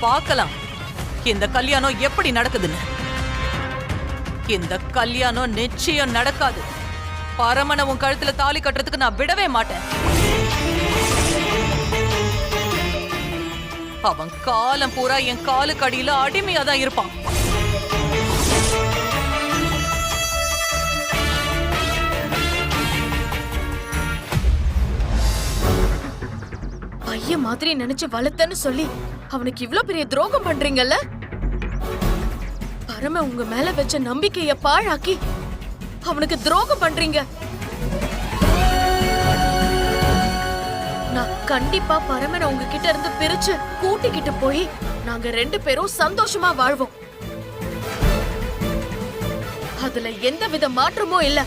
பார்க்கலாம் இந்த கல்யாணம் எப்படி நடக்குதுன்னு. இந்த கல்யாணம் நிச்சயம் நடக்காது. பரமனை உன் கழுத்துல தாலி கட்டுறதுக்கு நான் விடவே மாட்டேன். அவன் காலம் பூரா என் காலுக்கு அடியில அடிமையா தான் இருப்பான். பையன் மாதிரி நினைச்சு வளர்த்தன்னு சொல்லி அவனுக்கு இவ்ளோ பெரிய துரோகம் பண்றீங்கல்ல? பரம உங்க மேல வச்ச நம்பிக்கைய பாழாக்கி அவனுக்கு துரோகம் பண்றீங்க. நான் கண்டிப்பா பரமனை உங்ககிட்ட இருந்து பிரிச்சு கூட்டிக்கிட்டு போய் நாங்க 2 பேரும் சந்தோஷமா வாழ்வோம். அதுல எந்த வித மாற்றமும் இல்ல.